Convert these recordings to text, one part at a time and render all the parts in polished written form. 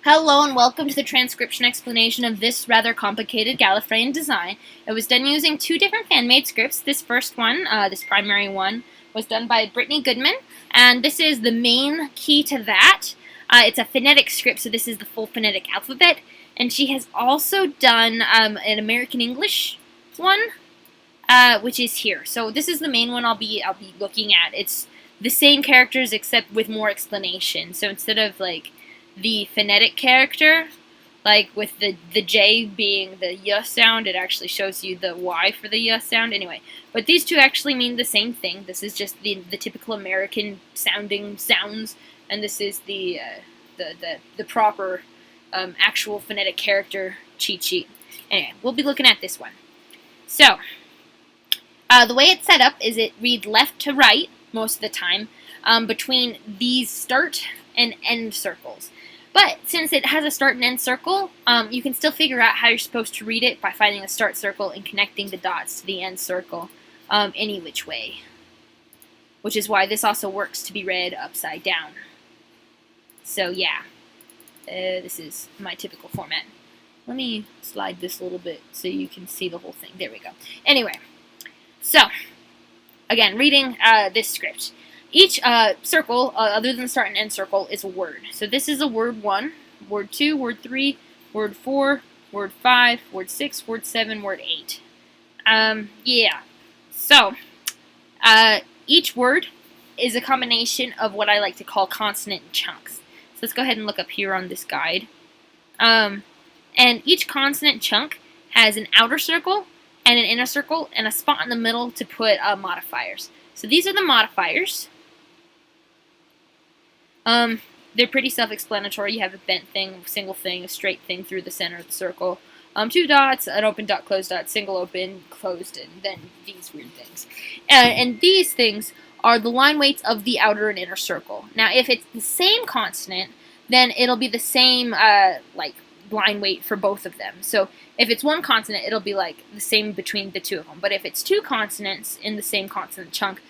Hello and welcome to the transcription explanation of this rather complicated Gallifreyan design. It was done using two different fan-made scripts. This first one, this primary one, was done by Brittney Goodman, and this is the main key to that. It's a phonetic script, so this is the full phonetic alphabet, and she has also done an American English one, which is here. So this is the main one I'll be looking at. It's the same characters except with more explanation. So instead of like the phonetic character, like with the J being the Y sound, it actually shows you the Y for the Y sound. Anyway, but these two actually mean the same thing. This is just the typical American sounding sounds, and this is the proper actual phonetic character cheat sheet. Anyway, we'll be looking at this one. So, the way it's set up is it reads left to right most of the time between these start and end circles. But since it has a start and end circle, you can still figure out how you're supposed to read it by finding the start circle and connecting the dots to the end circle any which way. Which is why this also works to be read upside down. So yeah, this is my typical format. Let me slide this a little bit so you can see the whole thing. There we go. Anyway, so again, reading this script. Each circle, other than the start and end circle, is a word. So this is a word 1, word 2, word 3, word 4, word 5, word 6, word 7, word 8. Yeah. So, each word is a combination of what I like to call consonant chunks. So let's go ahead and look up here on this guide. And each consonant chunk has an outer circle and an inner circle and a spot in the middle to put modifiers. So these are the modifiers. They're pretty self-explanatory. You have a bent thing, single thing, a straight thing through the center of the circle, 2 dots, an open dot, closed dot, single open, closed, and then these weird things. And these things are the line weights of the outer and inner circle. Now, if it's the same consonant, then it'll be the same, like, line weight for both of them. So if it's one consonant, it'll be like the same between the two of them. But if it's two consonants in the same consonant chunk,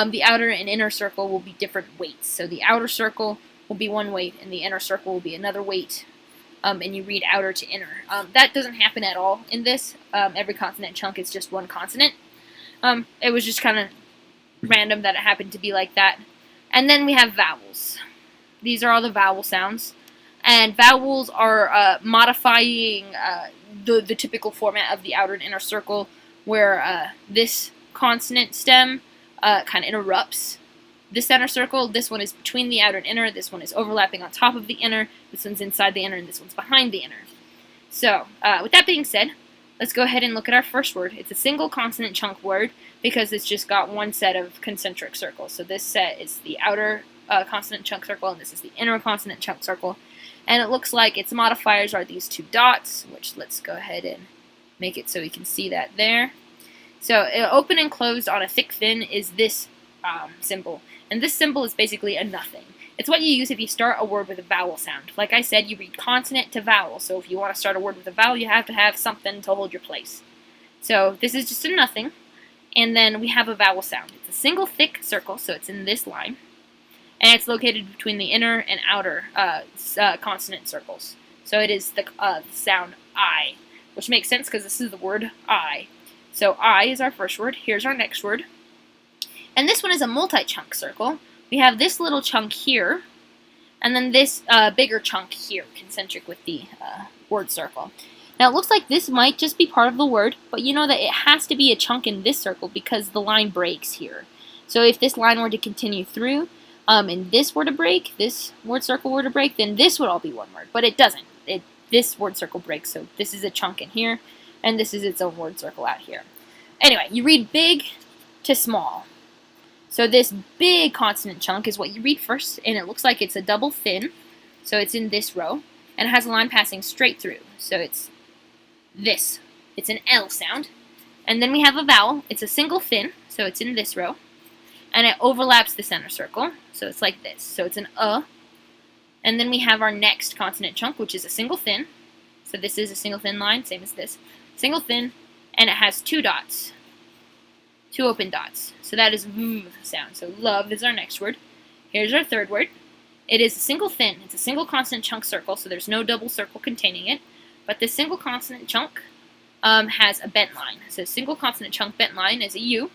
the outer and inner circle will be different weights. So the outer circle will be one weight, and the inner circle will be another weight, and you read outer to inner. That doesn't happen at all in this. Every consonant chunk is just one consonant. It was just kind of random that it happened to be like that. And then we have vowels. These are all the vowel sounds. And vowels are modifying the typical format of the outer and inner circle, where this consonant stem kind of interrupts the center circle. This one is between the outer and inner. This one is overlapping on top of the inner. This one's inside the inner, and this one's behind the inner. So, with that being said, let's go ahead and look at our first word. It's a single consonant chunk word because it's just got one set of concentric circles. So this set is the outer consonant chunk circle, and this is the inner consonant chunk circle. And it looks like its modifiers are these 2 dots, which let's go ahead and make it so we can see that there. So open and closed on a thick fin is this symbol. And this symbol is basically a nothing. It's what you use if you start a word with a vowel sound. Like I said, you read consonant to vowel. So if you want to start a word with a vowel, you have to have something to hold your place. So this is just a nothing. And then we have a vowel sound. It's a single thick circle, so it's in this line. And it's located between the inner and outer consonant circles. So it is the sound I, which makes sense because this is the word I. So I is our first word. Here's our next word. And this one is a multi-chunk circle. We have this little chunk here, and then this bigger chunk here, concentric with the word circle. Now it looks like this might just be part of the word, but you know that it has to be a chunk in this circle because the line breaks here. So if this line were to continue through, and this were to break, this word circle were to break, then this would all be one word. But it doesn't. This word circle breaks, so this is a chunk in here, and this is its own word circle out here. Anyway, you read big to small. So this big consonant chunk is what you read first, and it looks like it's a double fin, so it's in this row, and it has a line passing straight through. So it's this. It's an L sound. And then we have a vowel. It's a single fin, so it's in this row. And it overlaps the center circle, so it's like this. So it's an And then we have our next consonant chunk, which is a single fin. So this is a single fin line, same as this. Single fin, and it has 2 dots. 2 open dots. So that is V sound. So love is our next word. Here's our third word. It is a single thin. It's a single consonant chunk circle, so there's no double circle containing it. But this single consonant chunk has a bent line. So single consonant chunk bent line is a U,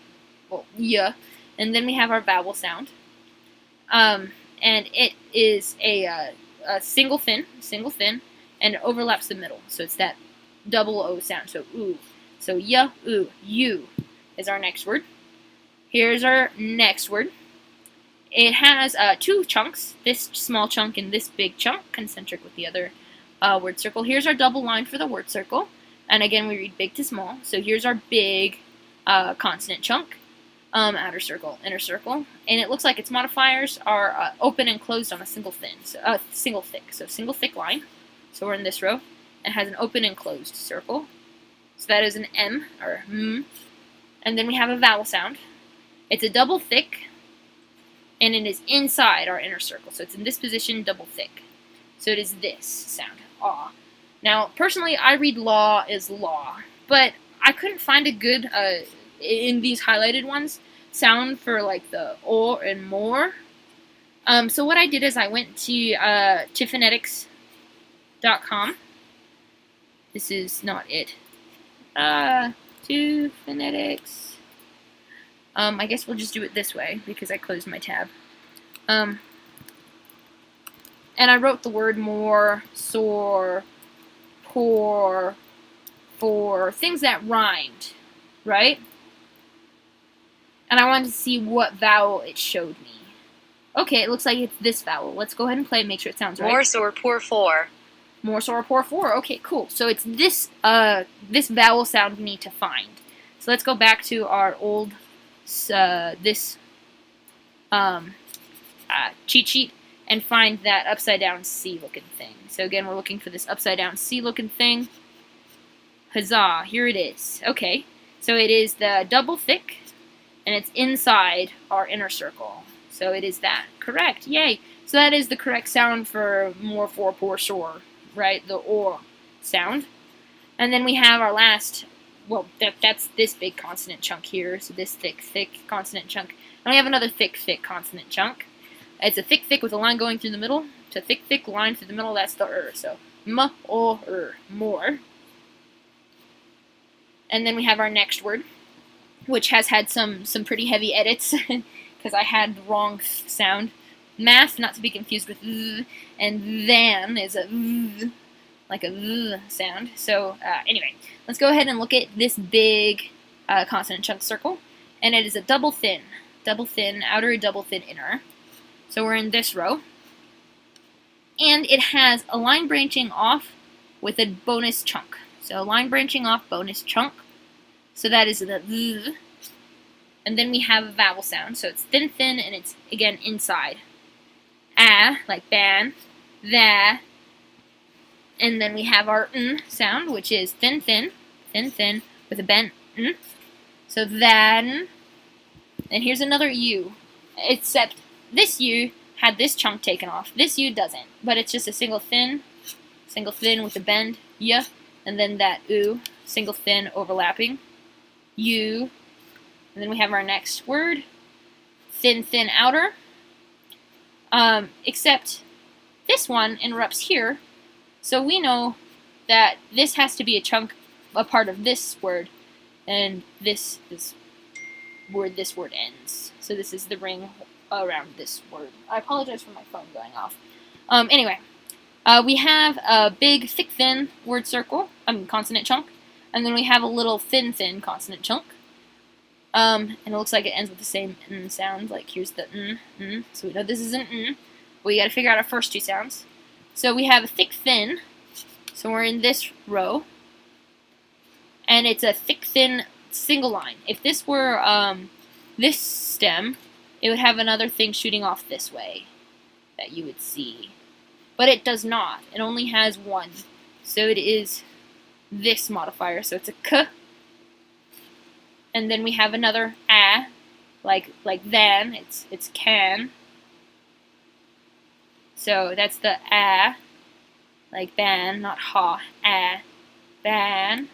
well, y, and then we have our vowel sound. And it is a single thin, and it overlaps the middle. So it's that double O sound. So oo. So y, oo, U is our next word. Here's our next word. It has two chunks, this small chunk and this big chunk, concentric with the other word circle. Here's our double line for the word circle. And again, we read big to small. So here's our big consonant chunk, outer circle, inner circle. And it looks like its modifiers are open and closed on a single thin, so, single thick. So single thick line. So we're in this row. It has an open and closed circle. So that is an M, or M. And then we have a vowel sound. It's a double thick, and it is inside our inner circle. So it's in this position, double thick. So it is this sound, ah. Now, personally, I read law as law, but I couldn't find a good, in these highlighted ones, sound for like the or and more. So what I did is I went to phonetics.com. This is not it. To phonetics. I guess we'll just do it this way because I closed my tab. And I wrote the word more, sore, poor, for, things that rhymed, right? And I wanted to see what vowel it showed me. Okay, it looks like it's this vowel. Let's go ahead and play and make sure it sounds right. More, sore, poor, for. More, sore, poor, for. Okay, cool. So it's this this vowel sound we need to find. So let's go back to our old cheat sheet and find that upside down C looking thing. So again, we're looking for this upside down C looking thing. Huzzah, here it is. Okay, so it is the double thick, and it's inside our inner circle. So it is that. Correct, yay. So that is the correct sound for more, for, poor, sore, right? The or sound. And then we have our last, well, that's this big consonant chunk here. So this thick consonant chunk. And we have another thick consonant chunk. It's a thick with a line going through the middle. It's a thick line through the middle. That's the So m, o, more. And then we have our next word, which has had some pretty heavy edits because I had the wrong sound. Math, not to be confused with th, and then is a th, like a th sound. So anyway, let's go ahead and look at this big consonant chunk circle, and it is a double thin outer, double thin inner. So we're in this row, and it has a line branching off with a bonus chunk. So line branching off, bonus chunk. So that is the th. And then we have a vowel sound. So it's thin, and it's, again, inside. Like ban, that. And then we have our n sound, which is thin, with a bent n. So then, and here's another U. Except this U had this chunk taken off. This U doesn't. But it's just a single thin with a bend, y. And then that oo, single thin overlapping, U. And then we have our next word, thin outer. Except this one interrupts here, so we know that this has to be a part of this word, and this is where this word ends. So this is the ring around this word. I apologize for my phone going off. Anyway. We have a big, thick, thin word circle, consonant chunk, and then we have a little thin consonant chunk. And it looks like it ends with the same n sound, like here's the n, so we know this is an n, but we gotta figure out our first two sounds. So we have a thick, thin, so we're in this row, and it's a thick, thin single line. If this were this stem, it would have another thing shooting off this way that you would see. But it does not. It only has one. So it is this modifier. So it's a k. And then we have another a, like then. It's can. So that's the a, like ban, not ha. A, ban.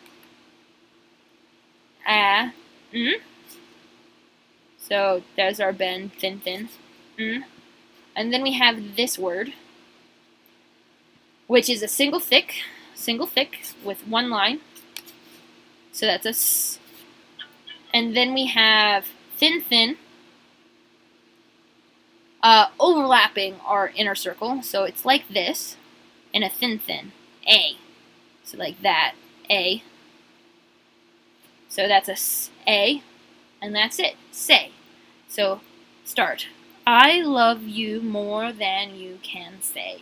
A, n. So there's our bend, thin. And then we have this word, which is a single thick with one line. So that's a S. And then we have thin, overlapping our inner circle. So it's like this, and a thin, A. So like that, A. So that's a S, A, and that's it, say. So start. I love you more than you can say.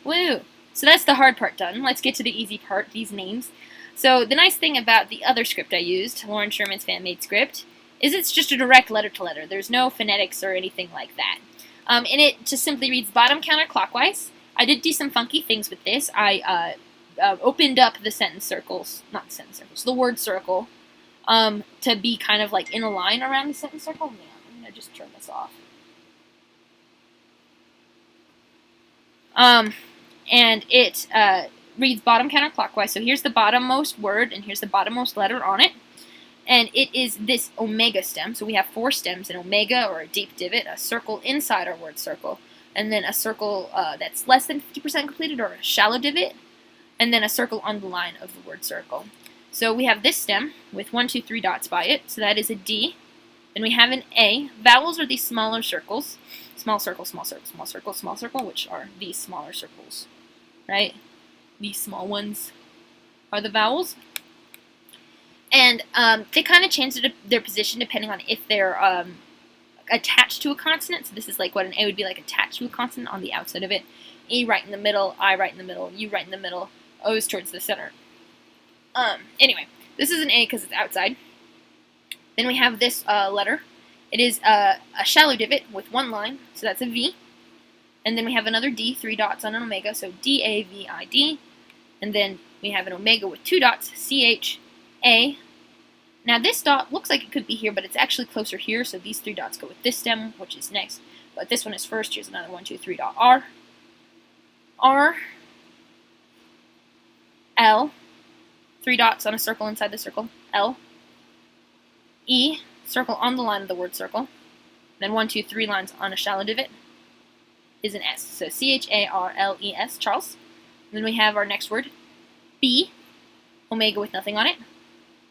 Woo! So that's the hard part done. Let's get to the easy part, these names. So the nice thing about the other script I used, Loren Sherman's fan-made script, is it's just a direct letter-to-letter. There's no phonetics or anything like that. And it just simply reads bottom counterclockwise. I did do some funky things with this. I opened up the sentence circles, not the sentence circles, the word circle, to be kind of like in a line around the sentence circle. Man, I'm going to just turn this off. And it reads bottom counterclockwise. So here's the bottommost word, and here's the bottommost letter on it. And it is this omega stem. So we have 4 stems, an omega or a deep divot, a circle inside our word circle, and then a circle that's less than 50% completed, or a shallow divot, and then a circle on the line of the word circle. So we have this stem with 1, 2, 3 dots by it. So that is a D. Then we have an A. Vowels are these smaller circles. Small circle, small circle, small circle, small circle, which are these smaller circles, right? These small ones are the vowels. And they kind of change their position depending on if they're attached to a consonant. So this is like what an A would be like, attached to a consonant on the outside of it. E right in the middle, I right in the middle, U right in the middle, O's towards the center. Anyway, this is an A because it's outside. Then we have this letter. It is a shallow divot with 1 line, so that's a V. And then we have another D, 3 dots on an omega, so D-A-V-I-D. And then we have an omega with 2 dots, C-H-A. Now this dot looks like it could be here, but it's actually closer here, so these 3 dots go with this stem, which is next. But this one is first. Here's another 1, 2, 3 dot R. R. L. 3 dots on a circle inside the circle, L. E. Circle on the line of the word circle. Then 1, 2, 3 lines on a shallow divot is an S. So C-H-A-R-L-E-S, Charles. And then we have our next word, B, omega with nothing on it.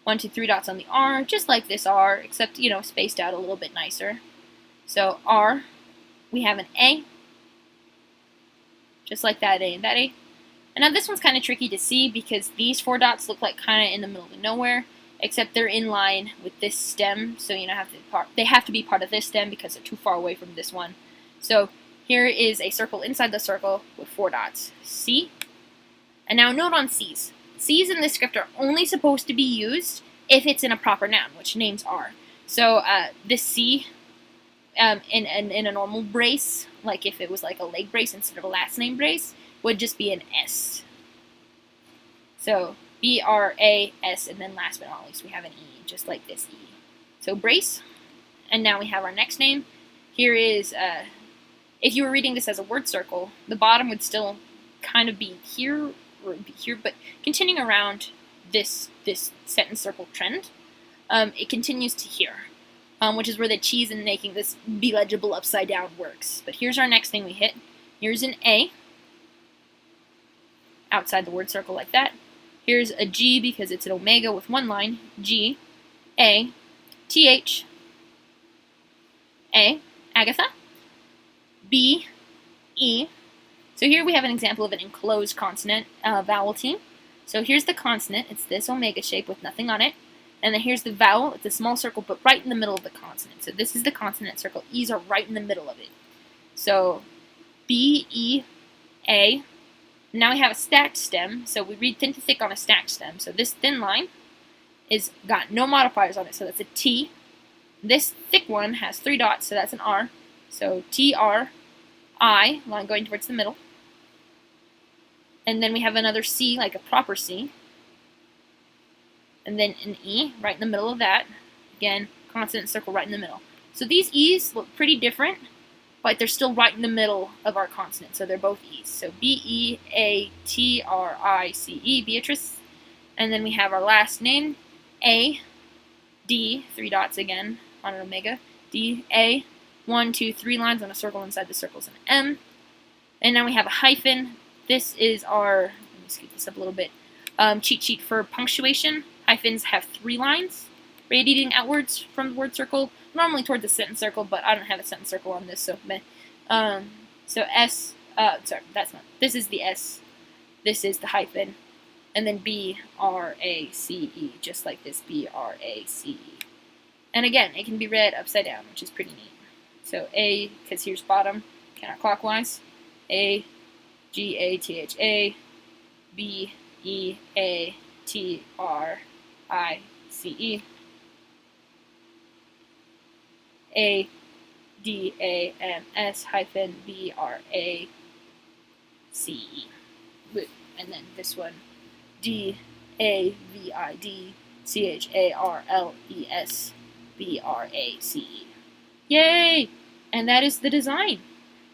1, 2, 3 dots on the R, just like this R, except, spaced out a little bit nicer. So R, we have an A, just like that A and that A. And now this one's kind of tricky to see because these 4 dots look like kind of in the middle of nowhere, except they're in line with this stem, so they have to be part of this stem because they're too far away from this one. So here is a circle inside the circle with 4 dots. C. And now note on C's. C's in this script are only supposed to be used if it's in a proper noun, which names are. So this C in a normal brace, like if it was like a leg brace instead of a last name brace, would just be an S. So B-R-A-S, and then last but not least we have an E, just like this E. So brace, and now we have our next name. Here is, if you were reading this as a word circle, the bottom would still kind of be here, or be here, but continuing around this sentence circle trend, it continues to here, which is where the cheese in making this be legible upside down works. But here's our next thing we hit. Here's an A, outside the word circle like that. Here's a G because it's an omega with 1 line, G, A, T-H, A, Agatha, B, E. So here we have an example of an enclosed consonant vowel team. So here's the consonant, it's this omega shape with nothing on it. And then here's the vowel, it's a small circle but right in the middle of the consonant. So this is the consonant circle, E's are right in the middle of it. So B, E, A. Now we have a stacked stem, so we read thin to thick on a stacked stem. So this thin line is got no modifiers on it, so that's a T. This thick one has 3 dots, so that's an R. So T-R-I, line going towards the middle. And then we have another C, like a proper C. And then an E, right in the middle of that. Again, consonant circle right in the middle. So these E's look pretty different, but they're still right in the middle of our consonant, so they're both E's. So B-E-A-T-R-I-C-E, Beatrice. And then we have our last name, A, D, 3 dots again on an omega, D, A, 1, 2, 3 lines on a circle inside the circles an M. And now we have a hyphen. This is our, let me scoot this up a little bit, cheat sheet for punctuation. Hyphens have 3 lines radiating outwards from the word circle, normally towards a sentence circle, but I don't have a sentence circle on this, so meh. So S, sorry, that's not, this is the S, this is the hyphen, and then B-R-A-C-E, just like this, B-R-A-C-E. And again, it can be read upside down, which is pretty neat. So A, because here's bottom, counterclockwise, A, G-A-T-H-A, B-E-A-T-R-I-C-E, A-D-A-M-S hyphen B-R-A-C-E. And then this one, D-A-V-I-D-C-H-A-R-L-E-S B-R-A-C-E. Yay! And that is the design.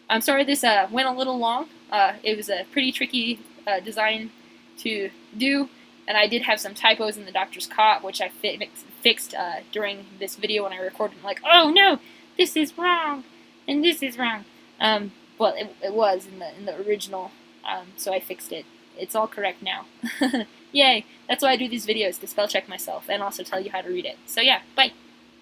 I'm sorry this went a little long. It was a pretty tricky design to do, and I did have some typos in the doctor's cot, which I fixed during this video when I recorded. I'm like, oh no, this is wrong, and this is wrong. Well, it was in the original, so I fixed it. It's all correct now. Yay! That's why I do these videos, to spell check myself, and also tell you how to read it. So yeah, bye!